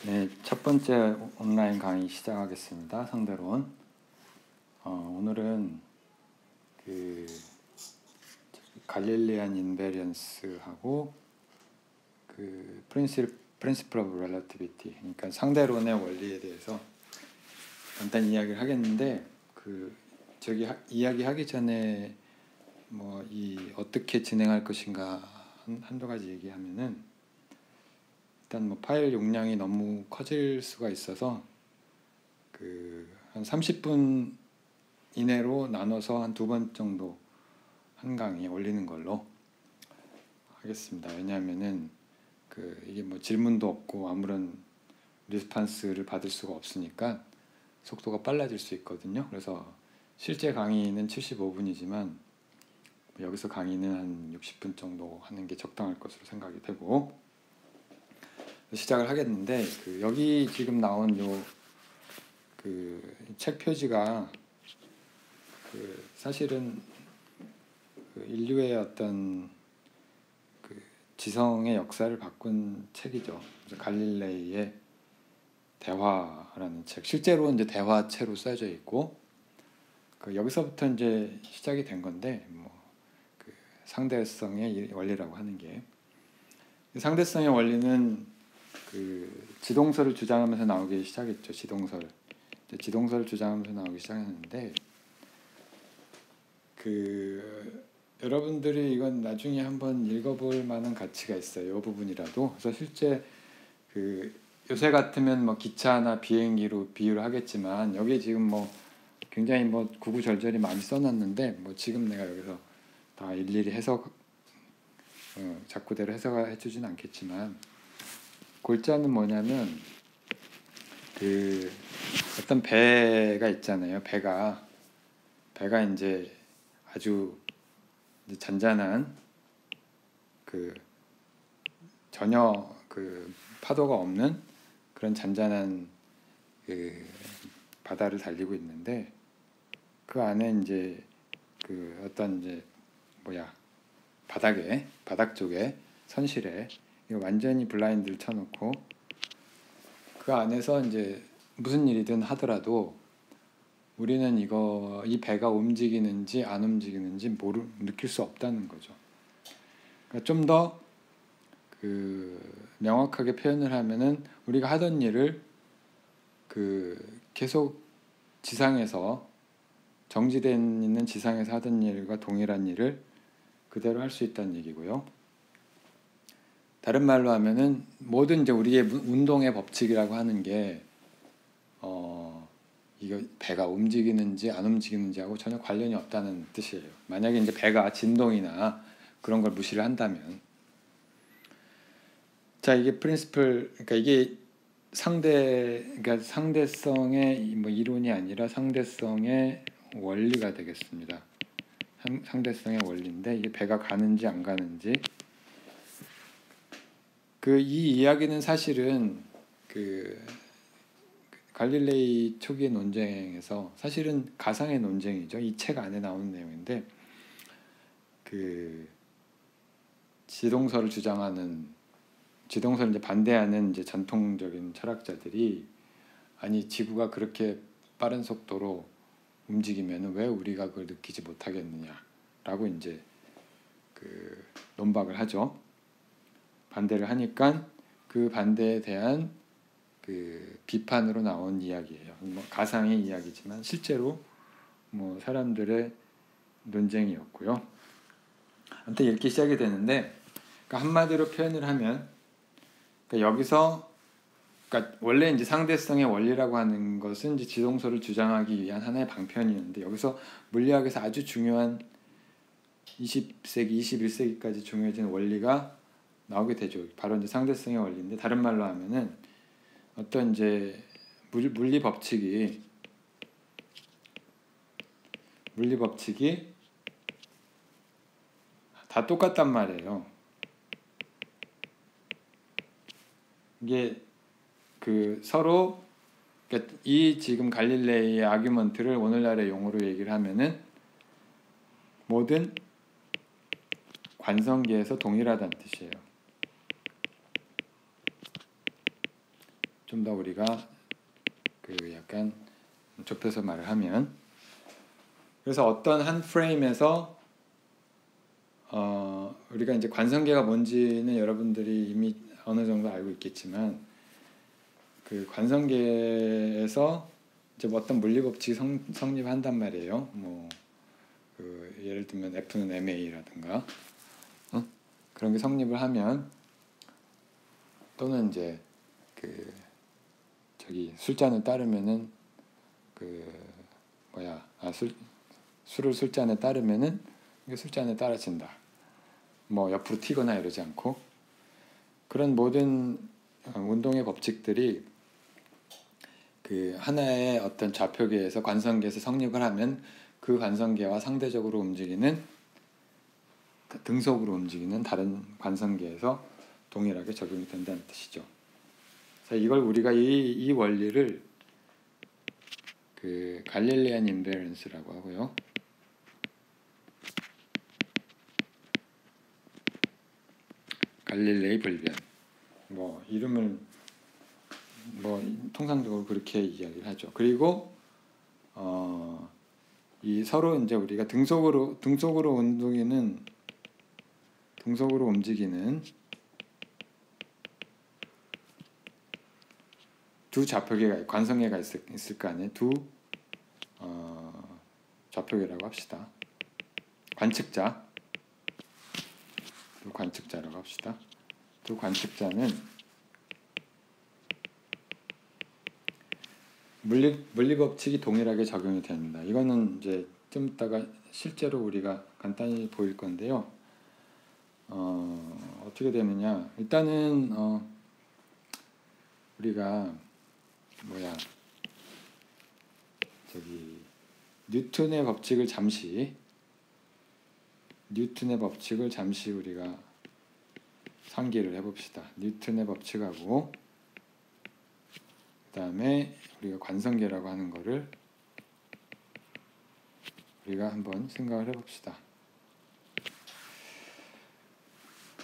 네, 첫 번째 온라인 강의 시작하겠습니다. 상대론. 오늘은 그 갈릴리안 인베리언스하고 그 프린시플 오브 렐러티비티, 그러니까 상대론의 원리에 대해서 간단히 이야기를 하겠는데, 이야기하기 전에 어떻게 진행할 것인가 한두 가지 얘기하면은, 일단 파일 용량이 너무 커질 수가 있어서 한 30분 이내로 나눠서 한 2번 정도 한 강의 올리는 걸로 하겠습니다. 왜냐하면은 이게 질문도 없고 아무런 리스판스를 받을 수가 없으니까 속도가 빨라질 수 있거든요. 그래서 실제 강의는 75분이지만 여기서 강의는 한 60분 정도 하는 게 적당할 것으로 생각이 되고, 시작을 하겠는데, 여기 지금 나온 책 표지가 사실은 인류의 어떤 지성의 역사를 바꾼 책이죠. 갈릴레이의 대화라는 책, 실제로 이제 대화체로 써져 있고, 여기서부터 이제 시작이 된 건데, 상대성의 원리라고 하는 게, 상대성의 원리는 지동설을 주장하면서 나오기 시작했죠. 지동설을 주장하면서 나오기 시작했는데, 여러분들이 이건 나중에 한번 읽어볼 만한 가치가 있어요. 이 부분이라도. 그래서 실제 요새 같으면 기차나 비행기로 비유를 하겠지만, 여기 지금 굉장히 구구절절히 많이 써놨는데, 지금 내가 여기서 다 일일이 자꾸대로 해석해 주진 않겠지만, 골자는 뭐냐면 어떤 배가 있잖아요. 배가 이제 아주 잔잔한 전혀 파도가 없는 그런 잔잔한 바다를 달리고 있는데, 그 안에 이제 어떤 이제 바닥 쪽에 선실에 완전히 블라인드를 쳐놓고 그 안에서 이제 무슨 일이든 하더라도 우리는 이 배가 움직이는지 안 움직이는지 느낄 수 없다는 거죠. 그러니까 좀 더 명확하게 표현을 하면은, 우리가 하던 일을 계속 지상에서 정지되어 있는 지상에서 하던 일과 동일한 일을 그대로 할 수 있다는 얘기고요. 다른 말로 하면은 모든 이제 우리의 운동의 법칙이라고 하는 게 이거 배가 움직이는지 안 움직이는지하고 전혀 관련이 없다는 뜻이에요. 만약에 이제 배가 진동이나 그런 걸 무시를 한다면, 자, 이게 프린시플, 그러니까 이게 그러니까 상대성의 이론이 아니라 상대성의 원리가 되겠습니다. 상대성의 원리인데, 이게 배가 가는지 안 가는지, 이 이야기는 사실은 갈릴레이 초기의 논쟁에서 사실은 가상의 논쟁이죠. 이 책 안에 나오는 내용인데, 지동설을 이제 반대하는 이제 전통적인 철학자들이, 아니 지구가 그렇게 빠른 속도로 움직이면 왜 우리가 그걸 느끼지 못하겠느냐라고 이제 논박을 하죠. 반대를 하니까 그 반대에 대한 비판으로 나온 이야기예요. 가상의 이야기지만 실제로 사람들의 논쟁이었고요. 아무튼 이렇게 시작이 되는데, 한마디로 표현을 하면, 여기서 원래 이제 상대성의 원리라고 하는 것은 이제 지동설을 주장하기 위한 하나의 방편이었는데, 여기서 물리학에서 아주 중요한 20세기, 21세기까지 중요해진 원리가 나오게 되죠. 바로 이제 상대성의 원리인데, 다른 말로 하면은 어떤 이제 물리 법칙이 다 똑같단 말이에요. 이게 서로, 그러니까 이 지금 갈릴레이의 아규먼트를 오늘날의 용어로 얘기를 하면은 모든 관성계에서 동일하다는 뜻이에요. 좀 더 우리가 그 약간 좁혀서 말을 하면, 그래서 어떤 한 프레임에서 우리가 이제 관성계가 뭔지는 여러분들이 이미 어느 정도 알고 있겠지만, 그 관성계에서 이제 어떤 물리 법칙이 성립한단 말이에요. 그 예를 들면 F는 MA라든가 그런 게 성립을 하면, 또는 이제 그 술잔을 따르면은 술을 술잔에 따르면은 이게 술잔에 따라진다. 옆으로 튀거나 이러지 않고, 그런 모든 운동의 법칙들이 그 하나의 어떤 좌표계에서 관성계에서 성립을 하면 그 관성계와 상대적으로 움직이는, 등속으로 움직이는 다른 관성계에서 동일하게 적용이 된다는 뜻이죠. 그래서 이걸 우리가 이 원리를 그 갈릴레안 인베런스라고 하고요. 갈릴레이 불변. 이름을 통상적으로 그렇게 이야기를 하죠. 그리고 이 서로 이제 우리가 등속으로 움직이는 두 좌표계가, 관성계가 있을 거 아니에요. 두 좌표계라고 합시다. 관측자라고 합시다. 두 관측자는 물리 법칙이 동일하게 적용이 됩니다. 이거는 이제 좀 이따가 실제로 우리가 간단히 보일 건데요. 어떻게 되느냐? 일단은 우리가 뉴턴의 법칙을 잠시 우리가 상기를 해봅시다. 뉴턴의 법칙하고 그 다음에 우리가 관성계라고 하는 거를 우리가 한번 생각을 해봅시다.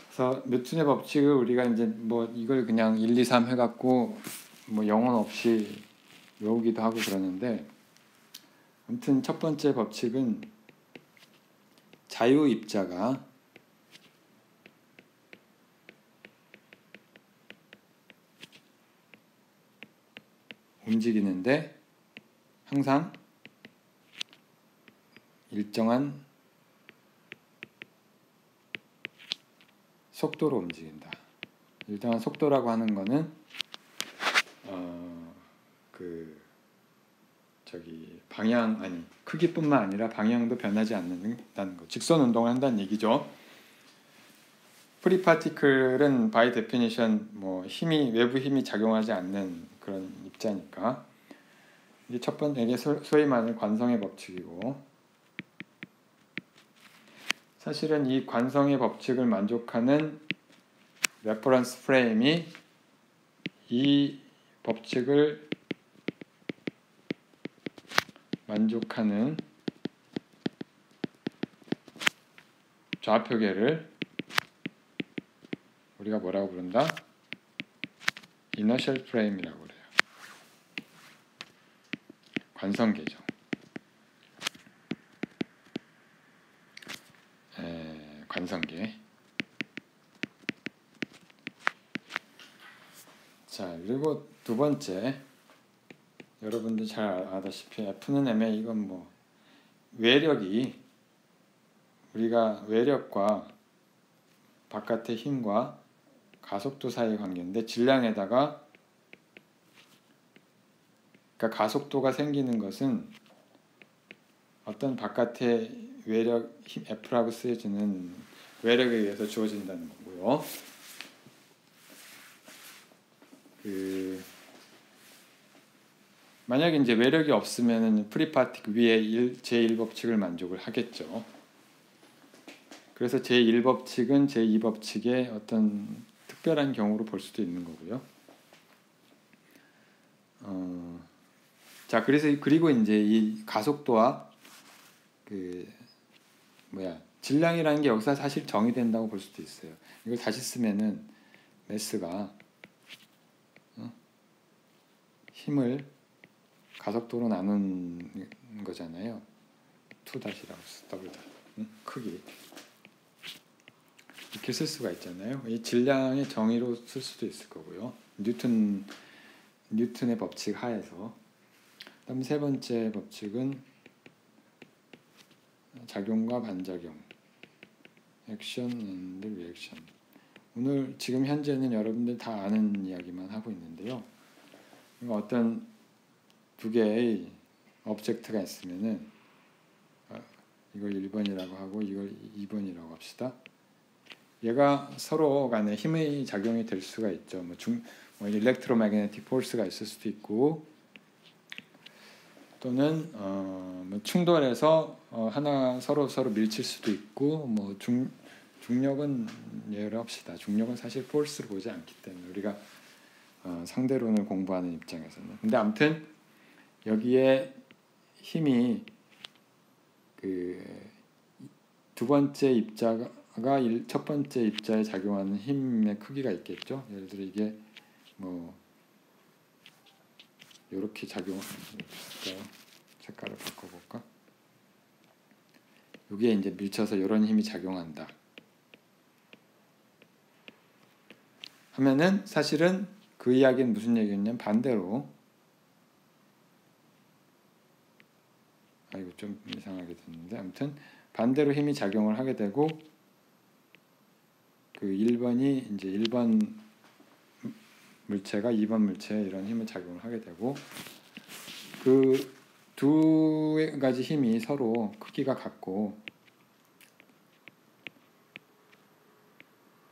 그래서 뉴턴의 법칙을 우리가 이제 이걸 그냥 1, 2, 3 해갖고 영혼 없이 외우기도 하고 그러는데, 아무튼 첫 번째 법칙은 자유입자가 움직이는데 항상 일정한 속도로 움직인다. 일정한 속도라고 하는 거는 크기뿐만 아니라 방향도 변하지 않는다는 거. 직선 운동을 한다는 얘기죠. 프리파티클은 바이 데피니션 외부 힘이 작용하지 않는 그런 입자니까, 이게 첫 번째, 이게 소위 말하는 관성의 법칙이고, 사실은 이 관성의 법칙을 만족하는 레퍼런스 프레임이 이 법칙을 만족하는 좌표계를 우리가 뭐라고 부른다? 이너셜 프레임이라고 그래요. 관성계죠. 관성계. 자, 그리고 두 번째, 여러분들 잘 아다시피 F는 MA, 이건 외력이, 우리가 외력과 바깥의 힘과 가속도 사이의 관계인데, 질량에다가, 그러니까 가속도가 생기는 것은 어떤 바깥의 외력, 힘 F라고 쓰여지는 외력에 의해서 주어진다는 거고요. 만약에 이제 외력이 없으면 프리파티클 위에 제1법칙을 만족을 하겠죠. 그래서 제1법칙은 제2법칙의 어떤 특별한 경우로 볼 수도 있는 거고요. 자, 그리고 이제 이 가속도와 질량이라는 게 여기서 사실 정의된다고 볼 수도 있어요. 이걸 다시 쓰면은 매스가 힘을 가속도로 나눈 거잖아요. 2-라고 더블 크기 이렇게 쓸 수가 있잖아요. 이 질량의 정의로 쓸 수도 있을 거고요. 뉴턴의 법칙 하에서. 그다음 세 번째 법칙은 작용과 반작용, 액션 앤드 리액션. 오늘 지금 현재는 여러분들 다 아는 이야기만 하고 있는데요. 어떤 두 개의 오브젝트가 있으면은 이걸 1번이라고 하고 이걸 2번이라고 합시다. 얘가 서로 간에 힘의 작용이 될 수가 있죠. 뭐 일렉트로매그네틱 포스가 있을 수도 있고, 또는 뭐 충돌해서 하나 서로 밀칠 수도 있고, 뭐 중력은 예를 합시다. 중력은 사실 포스를 보지 않기 때문에 우리가 상대론을 공부하는 입장에서는. 근데 아무튼 여기에 힘이 그 두 번째 입자가 첫 번째 입자에 작용하는 힘의 크기가 있겠죠. 예를 들어 이게 뭐 이렇게 작용할까요? 색깔을 바꿔볼까? 여기에 이제 밀쳐서 이런 힘이 작용한다 하면은 사실은 그 이야기는 무슨 얘기였냐면 반대로, 이거 좀 이상하게 됐는데, 아무튼 반대로 힘이 작용을 하게 되고, 그 1번이 이제 1번 물체가 2번 물체에 이런 힘을 작용을 하게 되고, 그 두 가지 힘이 서로 크기가 같고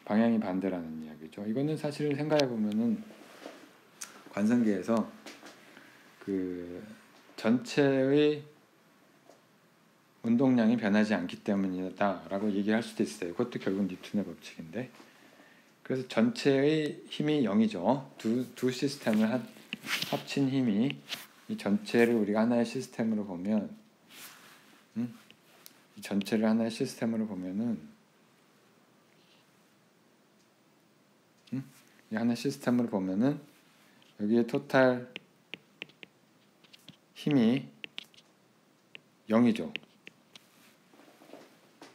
방향이 반대라는 이야기죠. 이거는 사실 생각해 보면은 관성계에서 그 전체의 운동량이 변하지 않기 때문이다라고 얘기할 수도 있어요. 그것도 결국 뉴턴의 법칙인데, 그래서 전체의 힘이 0이죠. 두 시스템을 합친 힘이, 이 전체를 우리가 하나의 시스템으로 보면, 이 전체를 하나의 시스템으로 보면은, 이 하나의 시스템으로 보면은 여기에 토탈 힘이 0이죠.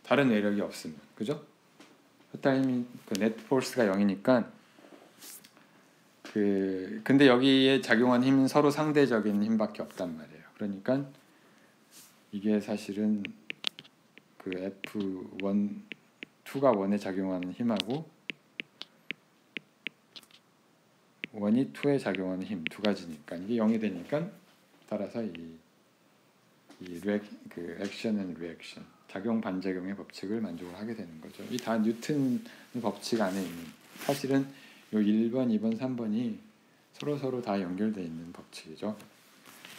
다른 외력이 없으면, 그죠? 토탈 힘이 그 네트 포스가 0이니까 근데 여기에 작용한 힘은 서로 상대적인 힘밖에 없단 말이에요. 그러니까 이게 사실은 그 F1, 2가 1에 작용하는 힘하고 1이 2에 작용하는 힘 두 가지니까 이게 0이 되니까, 따라서 이 액션 앤 리액션, 작용 반작용의 법칙을 만족을 하게 되는 거죠. 이 다 뉴턴의 법칙 안에 있는, 사실은 요 1번, 2번, 3번이 서로 다 연결되어 있는 법칙이죠.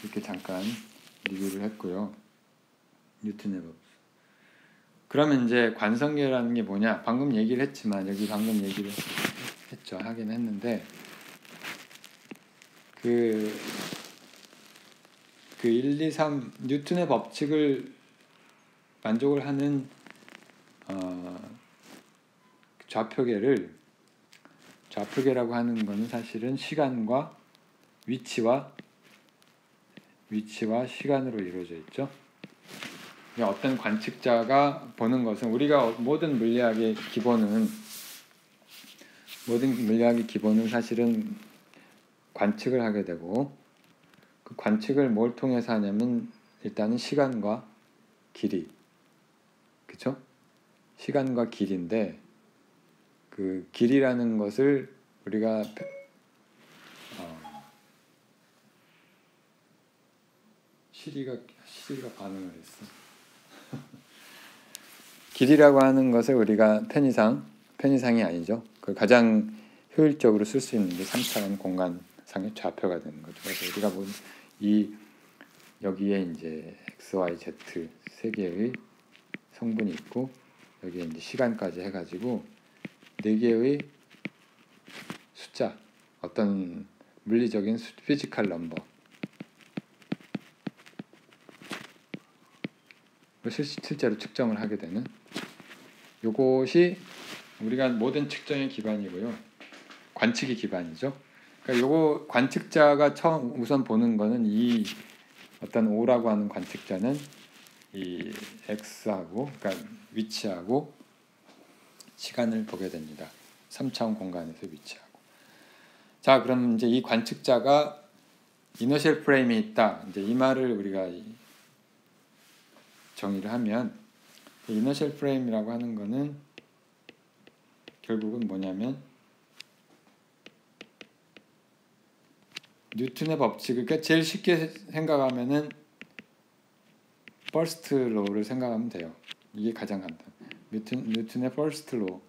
이렇게 잠깐 리뷰를 했고요. 뉴턴의 법. 그러면 이제 관성계라는 게 뭐냐? 방금 얘기를 했지만, 여기 방금 얘기를 했죠. 하긴 했는데, 그 1, 2, 3 뉴턴의 법칙을 만족을 하는 좌표계라고 하는 것은 사실은 시간과 위치와 시간으로 이루어져 있죠. 어떤 관측자가 보는 것은, 우리가 모든 물리학의 기본은 사실은 관측을 하게 되고, 그 관측을 뭘 통해서 하냐면 일단은 시간과 길이, 그렇죠? 시간과 길인데, 그 길이라는 것을 우리가 시리가 반응을 했어. 길이라고 하는 것을 우리가 편의상이 아니죠. 그 가장 효율적으로 쓸 수 있는 게 3차원 공간상의 좌표가 되는 거죠. 그래서 우리가 본 여기에 이제 x, y, z 세 개의 성분이 있고, 여기에 이제 시간까지 해가지고 네 개의 숫자, 어떤 물리적인 피지컬 넘버, 실제로 측정을 하게 되는, 요것이 우리가 모든 측정의 기반이고요. 관측이 기반이죠. 그러니까 요거 관측자가 처음 우선 보는 거는 이 어떤 O라고 하는 관측자는 이 X하고 그러니까 위치하고 시간을 보게 됩니다. 3차원 공간에서 위치하고. 자, 그럼 이제 이 관측자가 이너셜 프레임이 있다. 이제 이 말을 우리가 정의를 하면 이너셜 프레임이라고 하는 거는 결국은 뭐냐면 뉴턴의 법칙을 그러니까 제일 쉽게 생각하면은 퍼스트 로우를 생각하면 돼요. 이게 가장 간단. 뉴턴의 퍼스트 로우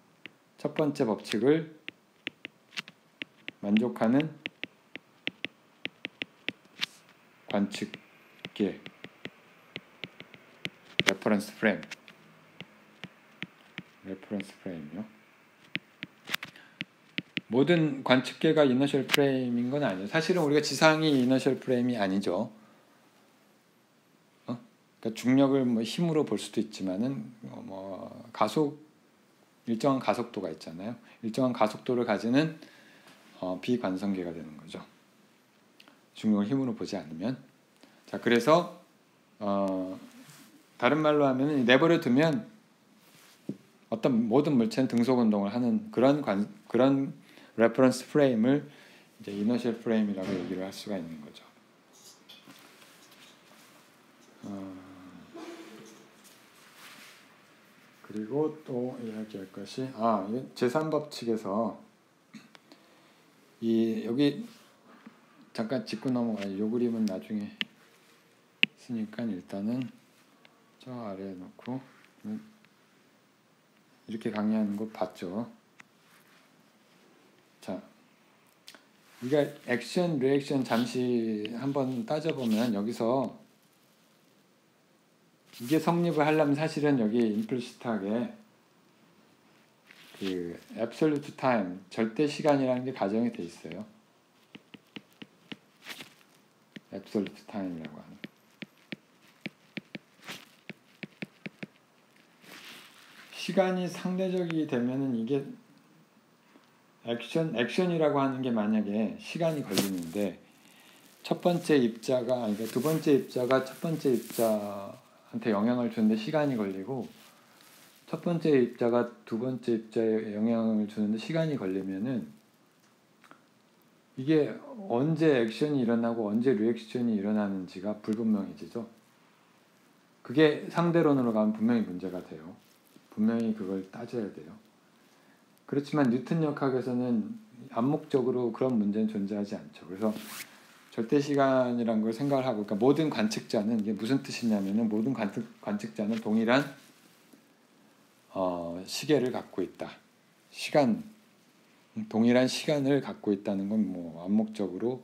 첫 번째 법칙을 만족하는 관측계 레퍼런스 프레임이요. 모든 관측계가 이너셜 프레임인 건 아니에요. 사실은 우리가 지상이 이너셜 프레임이 아니죠. 그러니까 중력을 뭐 힘으로 볼 수도 있지만은 뭐 일정한 가속도가 있잖아요. 일정한 가속도를 가지는 비관성계가 되는 거죠. 중력을 힘으로 보지 않으면. 자, 그래서 다른 말로 하면 내버려 두면 어떤 모든 물체는 등속 운동을 하는 그런 레퍼런스 프레임을 이제 이너셜 프레임이라고 얘기를 할 수가 있는 거죠. 그리고 또 이야기할 것이 제3법칙에서 여기 잠깐 짚고 넘어가요. 요 그림은 나중에 쓰니까 일단은 저 아래에 놓고 이렇게 강의하는 거 봤죠. 자, 우리가 액션, 리액션 잠시 한번 따져보면 여기서 이게 성립을 하려면 사실은 여기 임플리시트하게 그 absolute time, 절대 시간이라는 게 가정이 돼 있어요. absolute time이라고 하는. 시간이 상대적이 되면은 이게 액션이라고 하는 게 만약에 시간이 걸리는데 두 번째 입자가 첫 번째 입자한테 영향을 주는데 시간이 걸리고 첫 번째 입자가 두 번째 입자에 영향을 주는데 시간이 걸리면은 이게 언제 액션이 일어나고 언제 리액션이 일어나는지가 불분명해지죠. 그게 상대론으로 가면 분명히 문제가 돼요. 분명히 그걸 따져야 돼요. 그렇지만 뉴턴 역학에서는 암묵적으로 그런 문제는 존재하지 않죠. 그래서 절대 시간이란 걸 생각을 하고, 그러니까 모든 관측자는 이게 무슨 뜻이냐면은 모든 관측자는 동일한 시계를 갖고 있다. 동일한 시간을 갖고 있다는 건 뭐 암묵적으로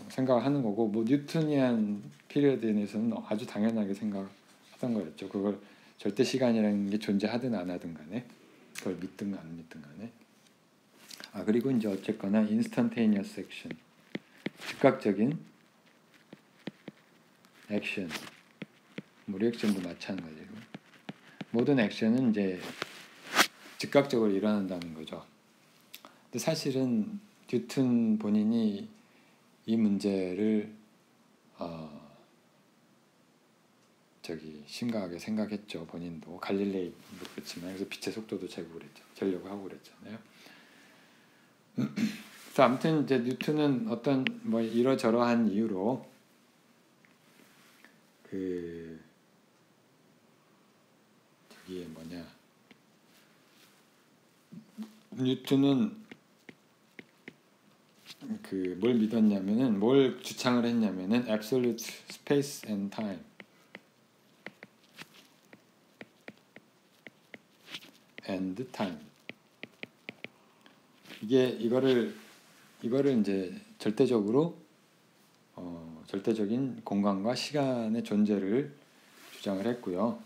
생각을 하는 거고, 뭐 뉴턴이한 피리어드에서는 아주 당연하게 생각하던 거였죠. 그걸 절대 시간이라는 게 존재하든 안 하든 간에, 그걸 믿든 안 믿든 간에. 그리고 이제 어쨌거나 instantaneous action, 즉각적인 액션, 뭐 리액션도 마찬가지고 모든 액션은 이제 즉각적으로 일어난다는 거죠. 근데 사실은 뉴턴 본인이 이 문제를 심각하게 생각했죠. 본인도 갈릴레이도 그렇지만 그래서 빛의 속도도 재려고 하고 그랬잖아요. 그래서 아무튼 이제 뉴턴은 어떤 뭐 이러저러한 이유로 뉴턴은 뭘 믿었냐면은 뭘 주창을 했냐면은 absolute space and time. and time. 이거를 이제 절대적인 공간과 시간의 존재를 주장을 했고요.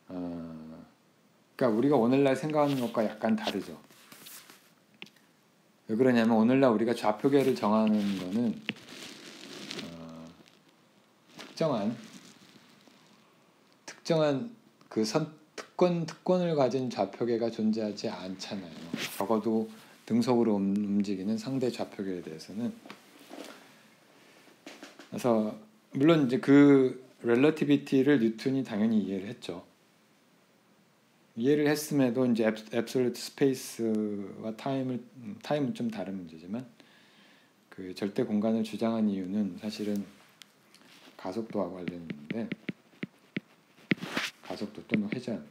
그러니까 우리가 오늘날 생각하는 것과 약간 다르죠. 왜 그러냐면 오늘날 우리가 좌표계를 정하는 거는 특정한 그 특권을 가진 좌표계가 존재하지 않잖아요. 적어도 등속으로 움직이는 상대 좌표계에 대해서는. 그래서 물론 이제 그 렐러티비티를 뉴턴이 당연히 이해를 했죠. 이해를 했음에도 이제 앱솔루트 스페이스와 타임은 좀 다른 문제지만 그 절대 공간을 주장한 이유는 사실은 가속도와 관련인데, 가속도 또는 회전.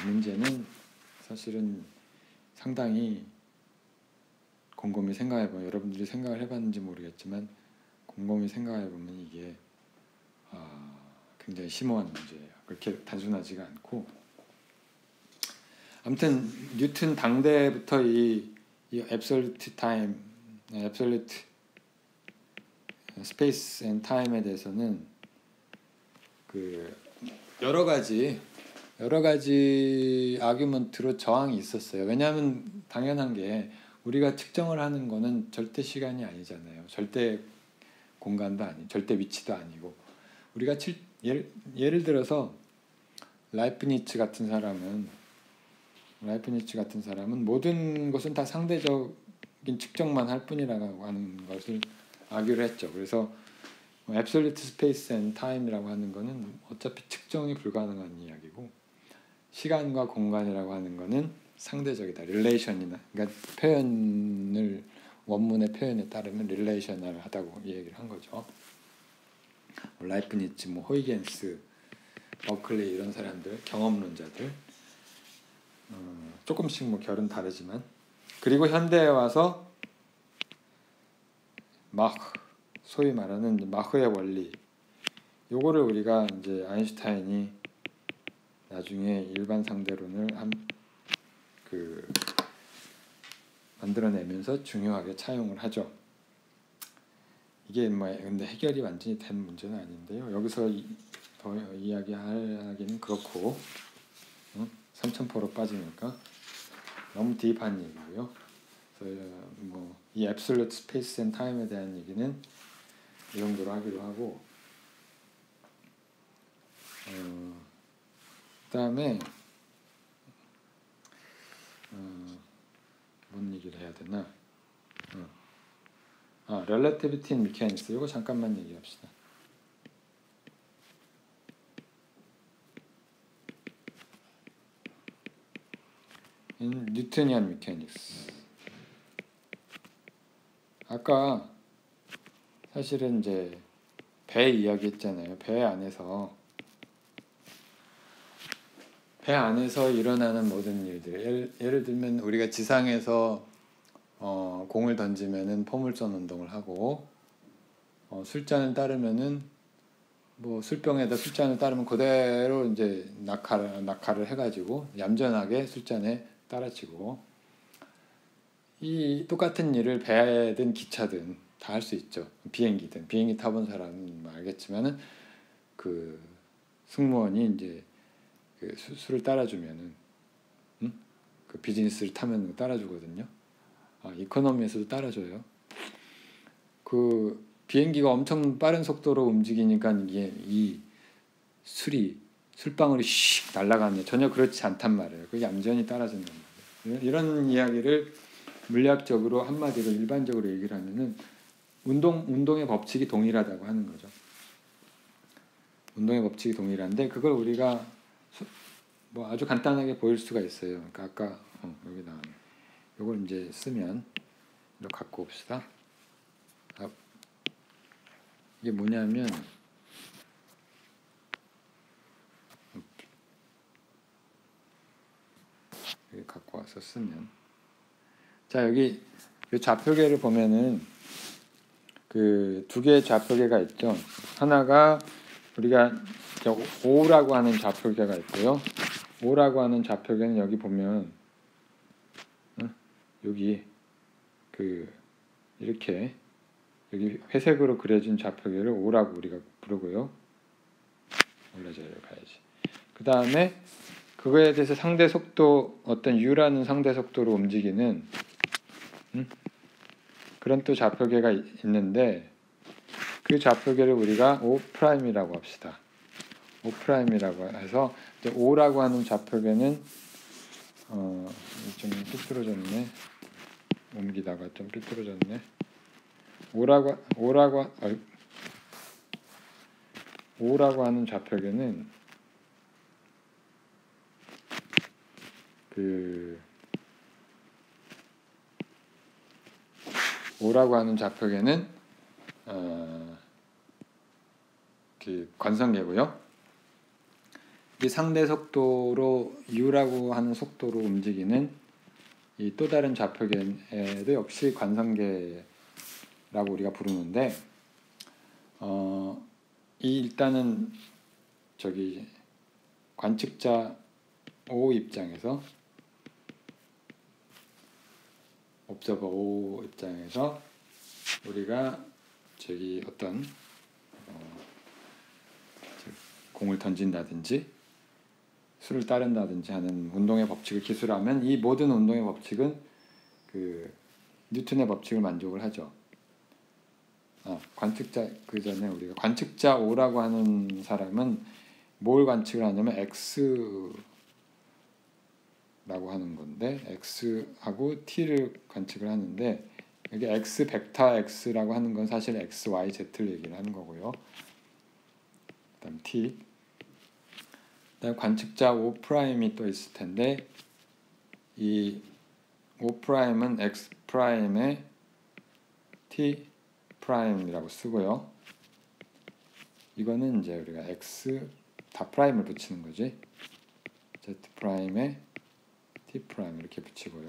문제는 사실은 상당히 곰곰이 생각해보면, 여러분들이 생각을 해봤는지 모르겠지만 곰곰이 생각해보면 이게 굉장히 심오한 문제예요. 그렇게 단순하지가 않고, 아무튼 뉴턴 당대부터 이 앱솔루트 타임, 앱솔루트 스페이스 앤 타임에 대해서는 그 여러 가지 아규먼트로 저항이 있었어요. 왜냐하면 당연한 게 우리가 측정을 하는 거는 절대 시간이 아니잖아요. 절대 공간도 아니, 절대 위치도 아니고. 우리가 예를 들어서 라이프니츠 같은 사람은 모든 것은 다 상대적인 측정만 할 뿐이라고 하는 것을 아규를 했죠. 그래서 앱솔루트 스페이스 앤 타임이라고 하는 거는 어차피 측정이 불가능한 이야기고, 시간과 공간이라고 하는 거는 상대적이다. 릴레이션이나, 그러니까 표현을 원문의 표현에 따르면 릴레이셔널하다고 얘기를 한 거죠. 라이프니츠, 호이겐스, 버클리 이런 사람들, 경험론자들, 조금씩 결은 다르지만, 그리고 현대에 와서 소위 말하는 마흐의 원리, 요거를 우리가 이제 아인슈타인이 나중에 일반 상대론을 만들어내면서 중요하게 차용을 하죠. 이게 근데 해결이 완전히 된 문제는 아닌데요. 여기서 더 이야기하기는 그렇고, 삼천포로 빠지니까 너무 딥한 얘기고요. 그래서 이 앱솔루트 스페이스 앤 타임에 대한 얘기는 이 정도로 하기로 하고, 그다음에 뭔 얘기를 해야 되나? 렐러티비티 앤 미케닉스, 이거 잠깐만 얘기합시다. 뉴토니안 미케닉스. 아까 사실은 이제 배 이야기했잖아요. 배 안에서 일어나는 모든 일들. 예를 들면 우리가 지상에서 공을 던지면은 포물선 운동을 하고, 술잔을 따르면은 술병에다 술잔을 따르면 그대로 이제 낙하를 해가지고 얌전하게 술잔에 따라치고, 이 똑같은 일을 배든 기차든 다 할 수 있죠. 비행기든. 비행기 타본 사람은 알겠지만은 그 승무원이 이제 그 술을 따라주면은 그 비즈니스를 타면 따라주거든요. 이코노미에서도 따라줘요. 그 비행기가 엄청 빠른 속도로 움직이니까 이게 이 술방울이 씩 날아가네. 전혀 그렇지 않단 말이에요. 그게 얌전히 따라준단 말이에요. 이런 이야기를 물리학적으로 한마디로 일반적으로 얘기를 하면은 운동의 법칙이 동일하다고 하는 거죠. 운동의 법칙이 동일한데, 그걸 우리가 아주 간단하게 보일 수가 있어요. 그러니까 아까 여기 나왔네. 이걸 이제 쓰면 이렇게 갖고 옵시다. 이게 뭐냐면 여기 갖고 와서 쓰면, 자, 여기 좌표계를 보면은 그 두 개의 좌표계가 있죠. 하나가 우리가 O라고 하는 좌표계가 있고요. O라고 하는 좌표계는 여기 보면 여기 이렇게 여기 회색으로 그려진 좌표계를 O라고 우리가 부르고요. 올라져요 가야지. 그 다음에 그거에 대해서 상대 속도, 어떤 U라는 상대 속도로 움직이는 그런 또 좌표계가 있는데, 그 좌표계를 우리가 O'이라고 합시다. O'이라고 해서 이제 O라고 하는 좌표계는 좀 삐뚤어졌네. 옮기다가 좀 삐뚤어졌네. 오라고 하는 좌표계는 오라고 하는 좌표계는 관성계고요. 이 상대 속도로 u라고 하는 속도로 움직이는 이 또 다른 좌표계도 역시 관성계라고 우리가 부르는데, 일단은 관측자 O 입장에서, 옵저버 O 입장에서 우리가 어떤 공을 던진다든지 수를 따른다든지 하는 운동의 법칙을 기술하면 이 모든 운동의 법칙은 뉴턴의 법칙을 만족을 하죠. 그 전에 우리가 관측자 O라고 하는 사람은 뭘 관측을 하냐면 X라고 하는 건데, X하고 T를 관측을 하는데, 여기 X 벡터 X라고 하는 건 사실 X, Y, Z를 얘기를 하는 거고요. 그다음 T. 그다음 관측자 O'이 또 있을 텐데, 이 O'은 X'에 T'이라고 쓰고요. 이거는 이제 우리가 X 다 프라임을 붙이는 거지. Z'에 T' 이렇게 붙이고요.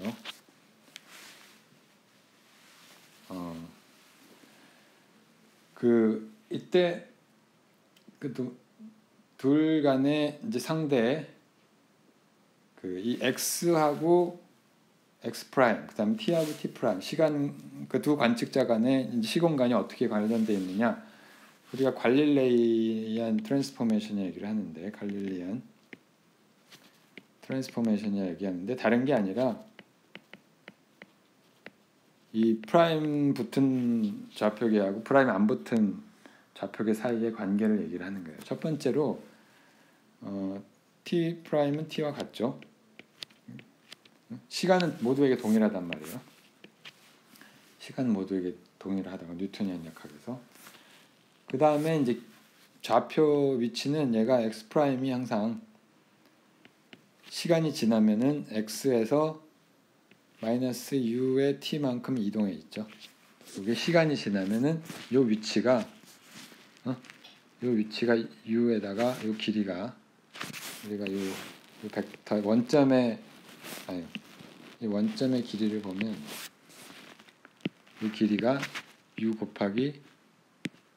이때 둘 간의 이제 상대 이 X하고 X 프라임, 그다음 T하고 T 프라임, 시간 두 관측자 간의 시공간이 어떻게 관련되어 있느냐, 우리가 갈릴레이안 트랜스포메이션 얘기를 하는데, 갈릴레이안 트랜스포메이션 얘기하는데 다른 게 아니라 이 프라임 붙은 좌표계하고 프라임 안 붙은 좌표계 사이의 관계를 얘기를 하는 거예요. 첫 번째로 T 프라임은 T와 같죠. 시간은 모두에게 동일하단 말이에요. 시간은 모두에게 동일하다고 뉴턴이안 역학에서. 그 다음에 이제 좌표 위치는 얘가 X 프라임이 항상 시간이 지나면은 X에서 마이너스 U의 T만큼 이동해 있죠. 이게 시간이 지나면은 요 위치가 U에다가 요 길이가, 우리가 요 벡터 이 원점의 길이를 보면 이 길이가 U 곱하기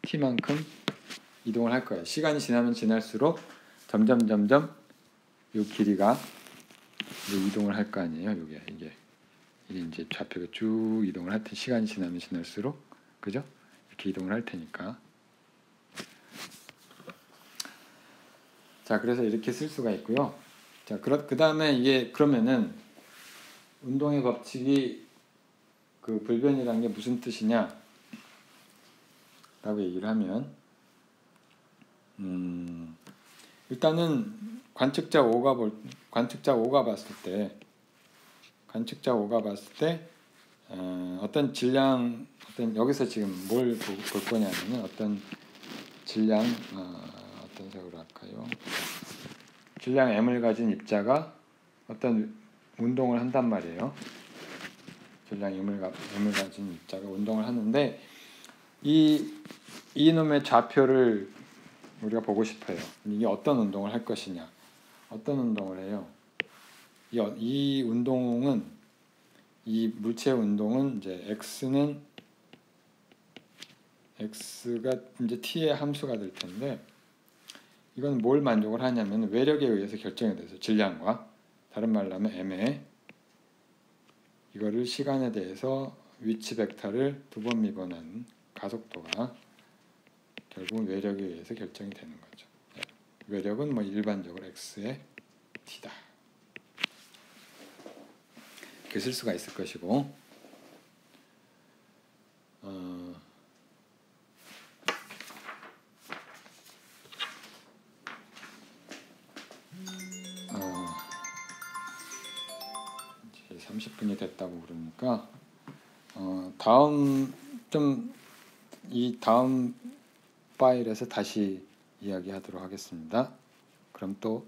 T만큼 이동을 할 거예요. 시간이 지나면 지날수록 점점 이 길이가 이동을 할 거 아니에요. 이게 이제 좌표가 쭉 이동을 할 테니, 시간이 지나면 지날수록, 그죠? 이렇게 이동을 할 테니까. 자, 그래서 이렇게 쓸 수가 있고요. 자, 그 다음에 이게 그러면은 운동의 법칙이 불변이라는 게 무슨 뜻이냐? 라고 얘기를 하면, 일단은 관측자 O가 봤을 때 어떤 질량, 여기서 지금 뭘 볼 거냐면은 어떤 질량, 어떤 색으로 할까요? 질량 m을 가진 입자가 어떤 운동을 한단 말이에요. 질량 m을 가진 입자가 운동을 하는데, 이놈의 좌표를 우리가 보고 싶어요. 이게 어떤 운동을 할 것이냐, 어떤 운동을 해요. 이 운동은, 이 물체의 운동은 이제 x가 이제 t의 함수가 될 텐데, 이건 뭘 만족을 하냐면 외력에 의해서 결정이 돼서, 질량과, 다른 말로 하면 m에 이거를 시간에 대해서 위치 벡터를 두 번 미분한 가속도가 결국은 외력에 의해서 결정이 되는 거죠. 외력은 뭐 일반적으로 x의 t다. 이렇게 쓸 수가 있을 것이고, 30분이 됐다고 그러니까 다음 이 다음 파일에서 다시 이야기하도록 하겠습니다. 그럼 또